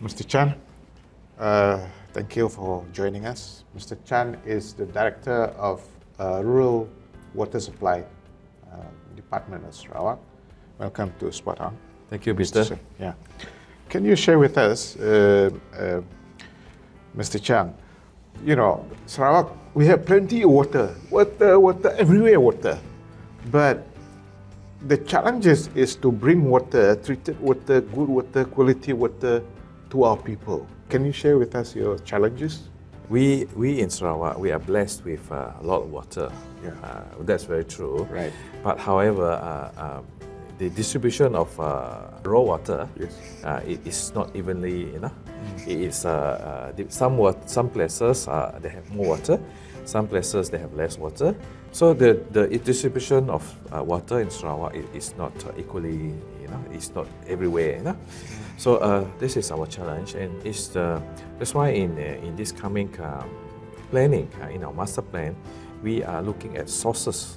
Mr. Chan, thank you for joining us. Mr. Chan is the Director of Rural Water Supply Department of Sarawak. Welcome to Spot On. Thank you, Mr. Yeah. Can you share with us, Mr. Chan, you know, Sarawak, we have plenty of water, everywhere water. But the challenge is to bring water, treated water, good water, quality water to our people. Can you share with us your challenges? We in Sarawak, we are blessed with a lot of water. Yeah. That's very true. Right. But however, the distribution of raw water, Yes. it is not evenly, It is some places they have more water, some places they have less water. So the distribution of water in Sarawak is not equally, it's not everywhere, So this is our challenge, and that's why in this coming planning, in our master plan, we are looking at sources.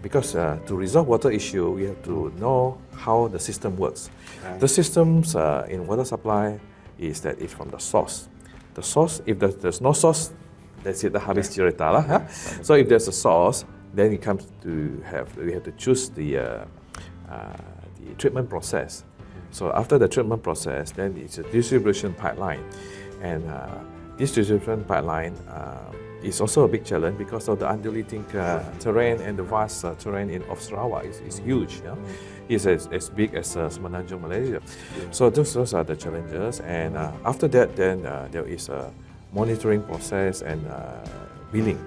Because to resolve water issue, we have to know how the system works. Right. The systems in water supply is that it's from the source. The source, if there's no source, that's it, the habis cerita lah. Huh? So if there's a source, then it comes to we have to choose the treatment process. So after the treatment process, then it's a distribution pipeline, and this distribution pipeline is also a big challenge because of the undulating terrain and the vast terrain of Sarawak is huge. It's as big as Semenanjung, Malaysia. So those are the challenges, and after that, then there is a monitoring process and billing,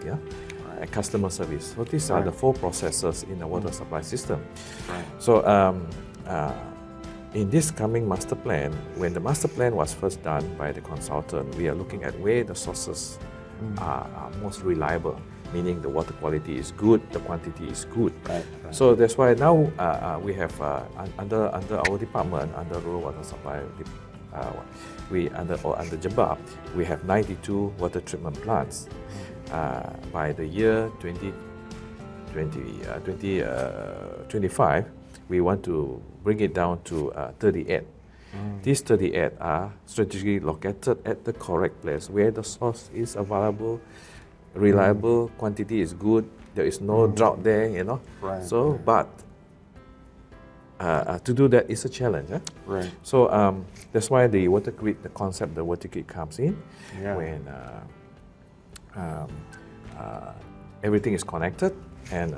and customer service. So these are the four processes in the water supply system. Right. So in this coming master plan, when the master plan was first done by the consultant, we are looking at where the sources are most reliable, meaning the water quality is good, the quantity is good. Right. So that's why now we have under our department, under rural water supply, under JBALB, we have 92 water treatment plants. By the year 2025, we want to bring it down to 38. These 38 are strategically located at the correct place where the source is available, reliable, quantity is good, there is no drought there, Right. So, but to do that is a challenge. Right. So that's why the water grid, the concept, the water grid comes in when everything is connected, and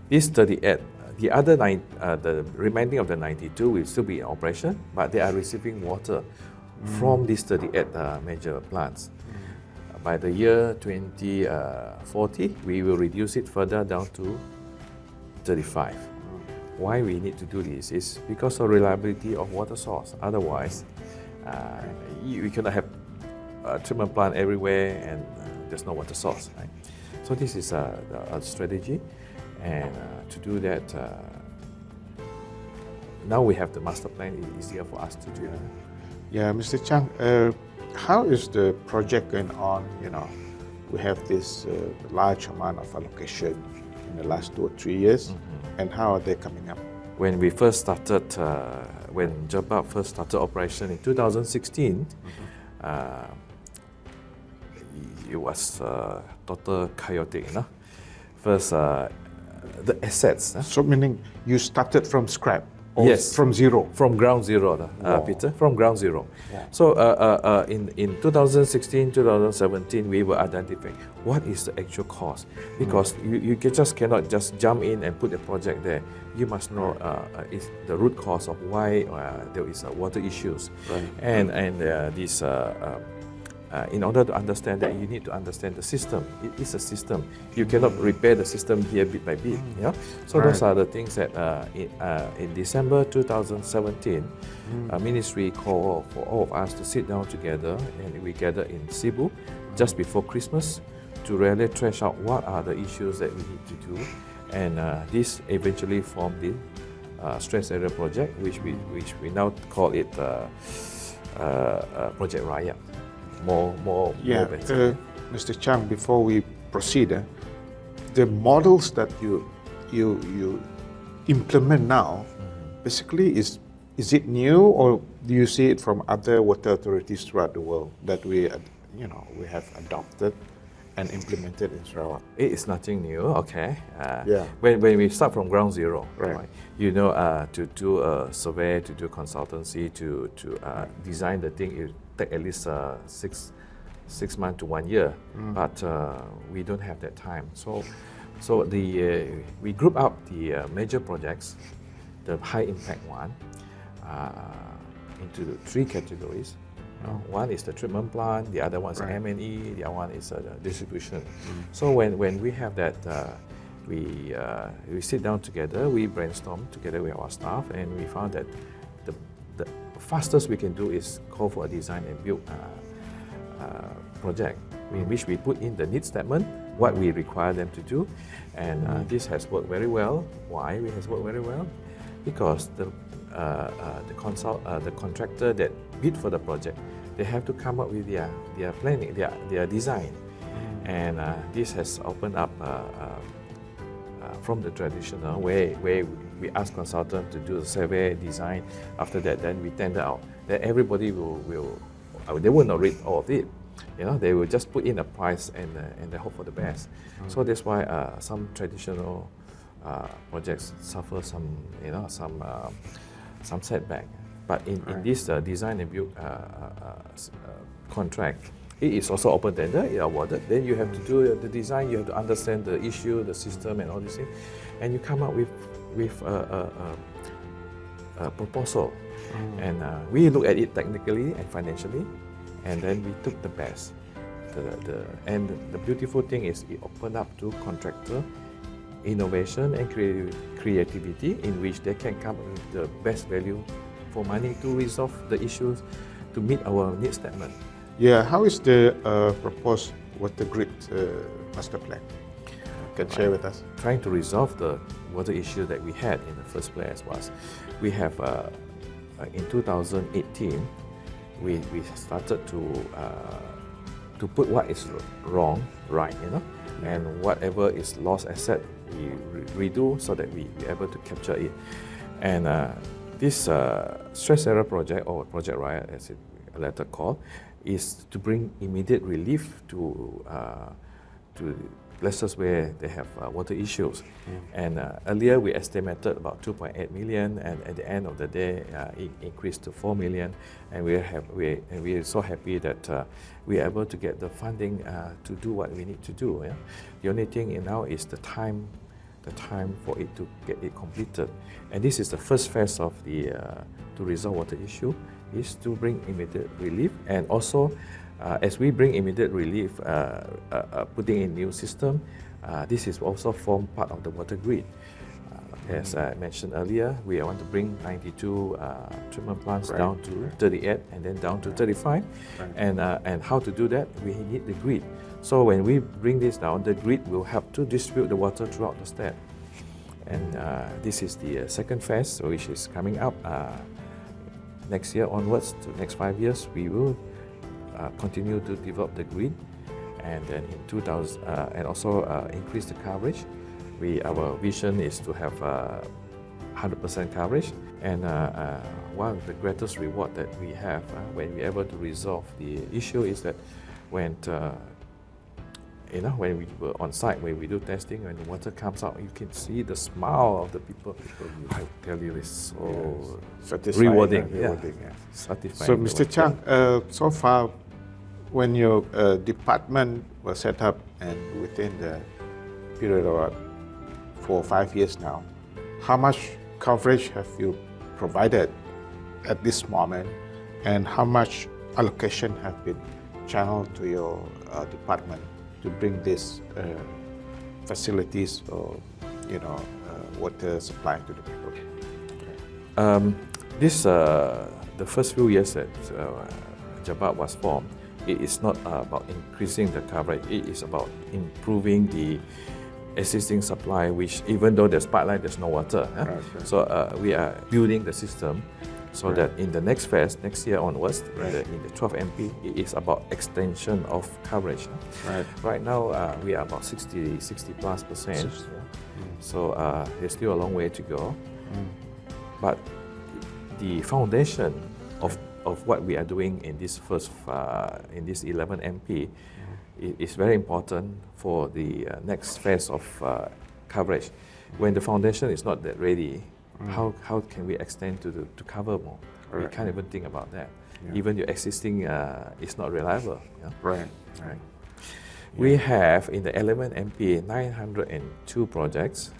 this 38. The other the remaining of the 92 will still be in operation, but they are receiving water from these 38 major plants. By the year 2040, we will reduce it further down to 35. Why we need to do this is because of reliability of water source. Otherwise, we cannot have a treatment plant everywhere and there's no water source. Right? So this is a strategy. And to do that, now we have the master plan, it's easier for us to do that. Yeah, Mr. Chang, how is the project going on? We have this large amount of allocation in the last 2 or 3 years, and how are they coming up? When we first started, when JBALB first started operation in 2016, it was total chaotic, First, the assets. So meaning you started from scrap? Or Yes. from zero? From ground zero, Peter, from ground zero. Yeah. So in 2016, 2017, we were identifying what is the actual cost. Because you just cannot just jump in and put a project there. You must know is the root cause of why there is water issues. Right. And this in order to understand that, you need to understand the system. It is a system. You cannot repair the system here bit by bit. So those are the things that in December 2017, Ministry called for all of us to sit down together, and we gathered in Cebu just before Christmas to really trash out what are the issues that we need to do. And this eventually formed the Stress Area Project, which we now call it Project Raya. More better. Mr. Chang, before we proceed, the models that you implement now basically is is it new, or do you see it from other water authorities throughout the world that we have adopted and implemented in Sarawak? It is nothing new, okay. Yeah. When we start from ground zero, Right. to do a survey, to do consultancy, to design the thing, it take at least 6 months to 1 year. But we don't have that time. So we group up the major projects, the high impact one, into 3 categories. One is the treatment plant, the other one is M&E, the other one is distribution. So when we have that, we sit down together, we brainstorm together with our staff, and we found that the fastest we can do is call for a design and build project, in which we put in the need statement, what we require them to do, and this has worked very well. Why it has worked very well? Because the contractor that bid for the project, they have to come up with their planning, their design, and this has opened up from the traditional where we ask consultant to do the survey design. After that, then we tender out. Then everybody they will not read all of it. They will just put in a price and they hope for the best. So that's why some traditional projects suffer some setback. But in this design and build contract, it is also open tender, it awarded. Then you have to do the design, you have to understand the issue, the system, and all these things, and you come up with a proposal. And we look at it technically and financially, and then we took the best. And the beautiful thing is it opened up to contractor innovation and creativity, in which they can come up with the best value for money to resolve the issues, to meet our need statement. Yeah, how is the proposed water grid master plan? Can share with us? Trying to resolve the water issue that we had in the first place was, we have in 2018, we started to put what is wrong right, and whatever is lost asset, we redo so that we are able to capture it. And this stress area project, or Project Riot as it later called, is to bring immediate relief to places where they have water issues. And earlier we estimated about 2.8 million, and at the end of the day it increased to 4 million. And we are so happy that we are able to get the funding to do what we need to do. Yeah? The only thing now is the time for it to get it completed. And this is the first phase of the to resolve water issue, is to bring immediate relief. And also as we bring immediate relief, putting in new system, this is also form part of the water grid. As I mentioned earlier, we want to bring 92 treatment plants down to 38, and then down to 35. And how to do that? We need the grid. So when we bring this down, the grid will help to distribute the water throughout the state. And this is the second phase, which is coming up next year onwards. To next 5 years, we will continue to develop the grid, and then in 2000 and also increase the coverage. Our vision is to have 100% coverage. And one of the greatest reward that we have when we're able to resolve the issue is that when we were on site, when we do testing, when the water comes out, you can see the smile of the people. I tell you, it's so rewarding. Satisfying. So, Mr. Chang, so far, when your department was set up, and within the period of 4 or 5 years now, how much coverage have you provided at this moment, and how much allocation have been channeled to your department to bring these facilities or water supply to the people? The first few years that JBALB was formed, it is not about increasing the coverage. It is about improving the existing supply, which even though there's pipeline, there's no water. So we are building the system so that in the next phase, next year onwards, in the 12 MP, it is about extension of coverage. Right now, we are about 60+%. So there's still a long way to go. But the foundation of what we are doing in this in this 11 MP is very important for the next phase of coverage. When the foundation is not that ready, how can we extend to cover more? We can't even think about that. Even your existing is not reliable. Right. We have in the 11 MP 902 projects.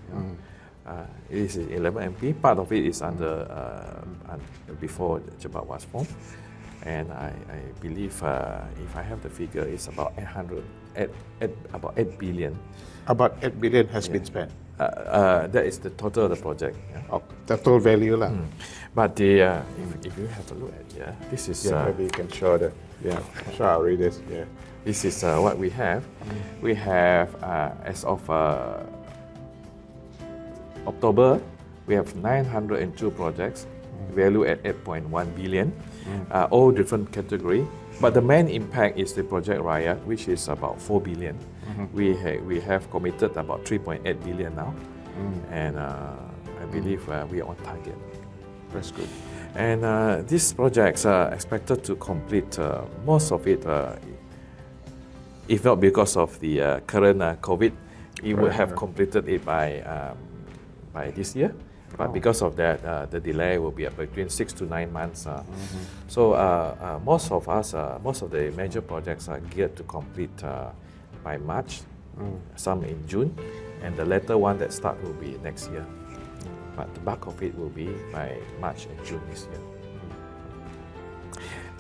This is 11 MP. Part of it is under before JBALB was formed, and I believe if I have the figure, it's about 8 billion. About 8 billion has been spent. That is the total of the project. Total value lah. But the if you have a look at here, this is maybe you can show the show our readers. This is what we have. We have as of October, we have 902 projects, value at 8.1 billion, all different category. But the main impact is the Project Raya, which is about 4 billion. We have committed about 3.8 billion now, and I believe we are on target. That's good. And these projects are expected to complete most of it, if not because of the current COVID, we would have completed it by this year. But because of that, the delay will be between 6 to 9 months. So most of the major projects are geared to complete by March, some in June, and the later one that start will be next year. But the bulk of it will be by March and June this year.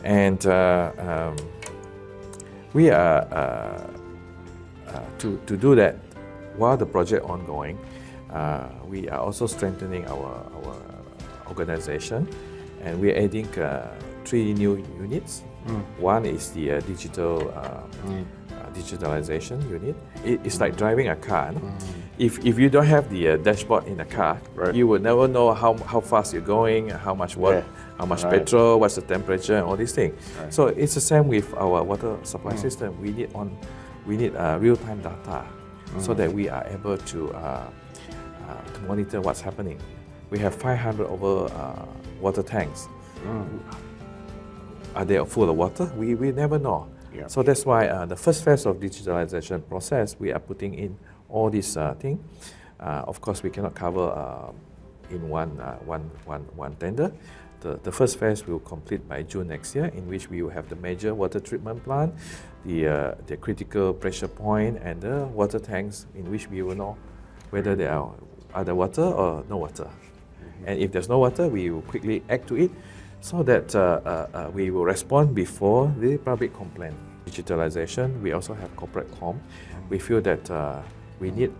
And we are to do that while the project ongoing. We are also strengthening our organization, and we are adding 3 new units. One is the digitalization unit. It's like driving a car. No? If you don't have the dashboard in the car, you will never know how fast you're going, how much work, how much petrol, what's the temperature, and all these things. So it's the same with our water supply system. We need real-time data so that we are able to monitor what's happening. We have 500 over water tanks. Are they full of water? We never know. So that's why the first phase of digitalization process, we are putting in all these things. Of course, we cannot cover in one tender. The first phase will complete by June next year, in which we will have the major water treatment plant, the critical pressure point, and the water tanks, in which we will know whether there are either water or no water. And if there's no water, we will quickly act to it, so that we will respond before the public complaint. Digitalization, we also have corporate comm. We feel that we need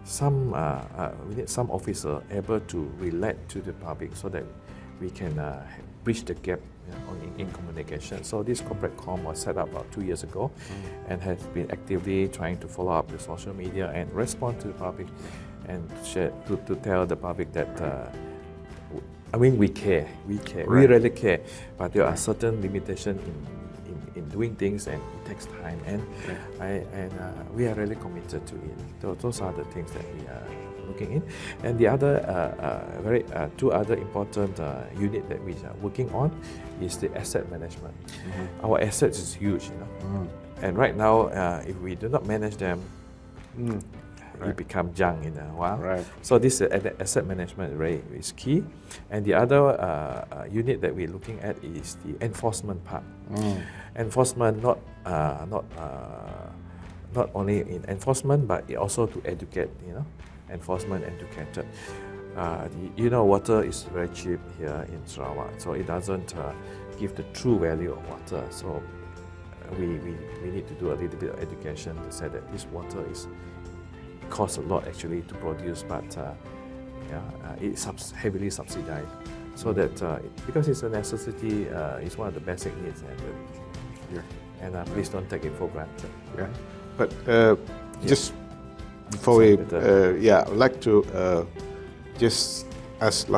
some officer able to relate to the public, so that we can bridge the gap in communication. So this corporate comm was set up about 2 years ago, and has been actively trying to follow up the social media and respond to the public, and share, to tell the public that we care, we really care, but there are certain limitations in doing things, and it takes time, and we are really committed to it. Those are the things that we are looking in. And the other two other important unit that we are working on is the asset management. Our assets is huge, and right now if we do not manage them, it become junk in a while. So this asset management is key. And the other unit that we're looking at is the enforcement part. Enforcement, not only in enforcement, but also to educate. Enforcement educated. Water is very cheap here in Sarawak, so it doesn't give the true value of water. So we need to do a little bit of education to say that this water costs a lot actually to produce, but it's heavily subsidized, so that because it's a necessity, it's one of the basic needs, and please don't take it for granted. But just before I'd like to just ask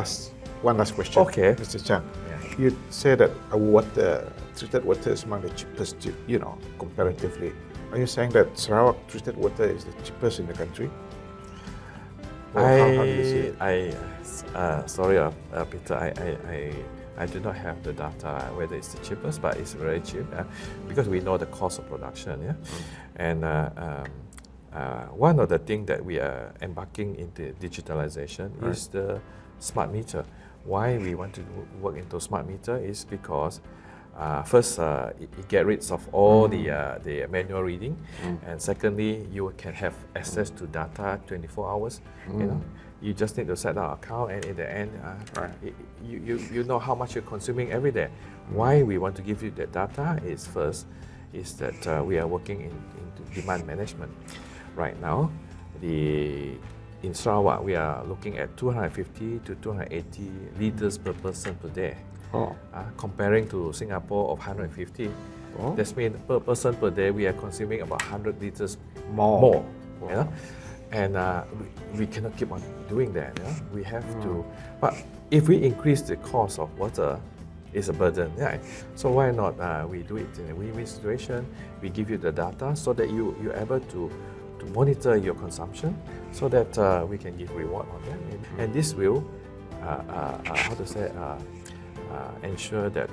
one last question. Okay, Mr. Chang. You say that treated water is among the cheapest, comparatively. Are you saying that Sarawak treated water is the cheapest in the country? Or how do you see it? Sorry, Peter, I do not have the data whether it's the cheapest, but it's very cheap because we know the cost of production. Yeah, and one of the things that we are embarking into digitalization is the smart meter. Why we want to work into smart meter is because first, it get rid of all the manual reading, and secondly, you can have access to data 24 hours. You know, you just need to set up an account, and in the end, you know how much you're consuming every day. Why we want to give you that data is first, is that we are working into demand management. Right now, in Sarawak, we are looking at 250 to 280 liters per person per day. Comparing to Singapore of 150, that means per person per day we are consuming about 100 liters more. You know? And we cannot keep on doing that. You know? We have to. But if we increase the cost of water, it's a burden. Yeah. So why not we do it in a win-win situation? We give you the data so that you're able to monitor your consumption, so that we can give reward on that, and this will ensure that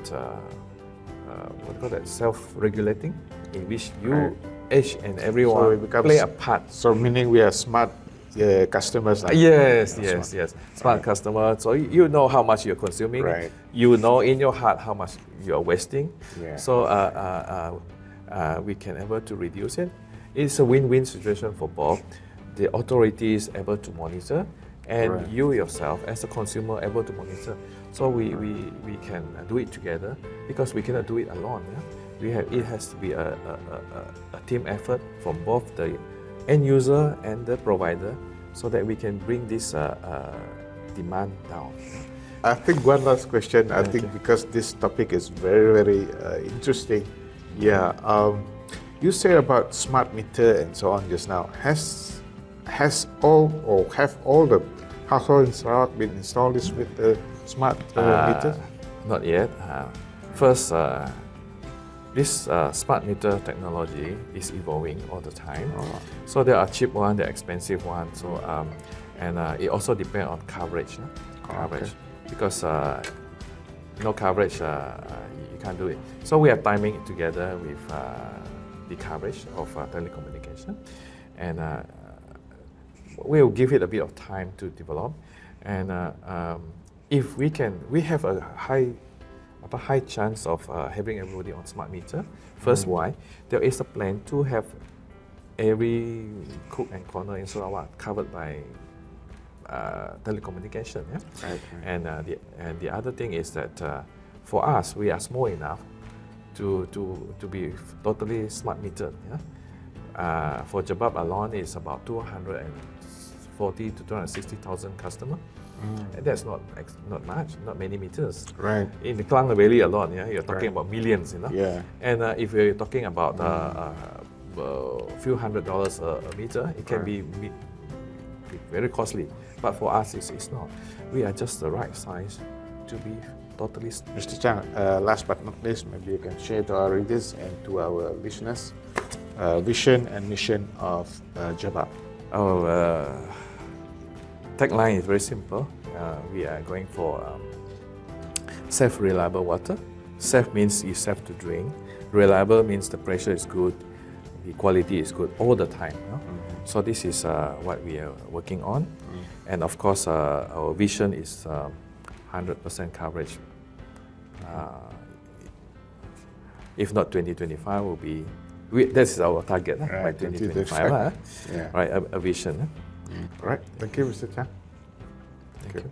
self-regulating, in which you each and everyone play a part. So meaning we are smart customers. Yes. Smart customer. So you know how much you're consuming. Right. You know in your heart how much you're wasting. Yeah. So we can able to reduce it. It's a win-win situation for both. The authority is able to monitor, and you yourself as a consumer able to monitor. So we can do it together, because we cannot do it alone. Yeah? It has to be a team effort from both the end user and the provider, so that we can bring this demand down. I think one last question. I think because this topic is very, very interesting. Yeah. You said about smart meter and so on just now. Have all the households in Sarawak been installed this with the smart meters? Not yet. First, this smart meter technology is evolving all the time. So there are cheap ones, there are expensive ones. So and it also depends on coverage. Because no coverage, you can't do it. So we are timing it together with the coverage of telecommunication, and we'll give it a bit of time to develop. And if we can, we have a high chance of having everybody on smart meter. First, why? There is a plan to have every crook and corner in Sarawak covered by telecommunication. Yeah? And the other thing is that for us, we are small enough to be totally smart metered. Yeah? For JBALB alone, it's about 240 to 260,000 customers. And that's not much, not many meters. Right. In the Klang Valley alone, yeah, you're talking about millions, you know. Yeah. And if you're talking about a few $100s a meter, it can be very costly. But for us, it's not. We are just the right size to be totally. Mr. Chang, last but not least, maybe you can share to our readers and to our listeners vision and mission of JBALB. Tagline is very simple. We are going for safe, reliable water. Safe means it's safe to drink. Reliable means the pressure is good, the quality is good all the time. No? So this is what we are working on. And of course, our vision is 100% coverage. If not 2025, will be. That's our target by 2025. Yeah. Right, a vision. All right. Thank you, Mr. Chang. Thank you.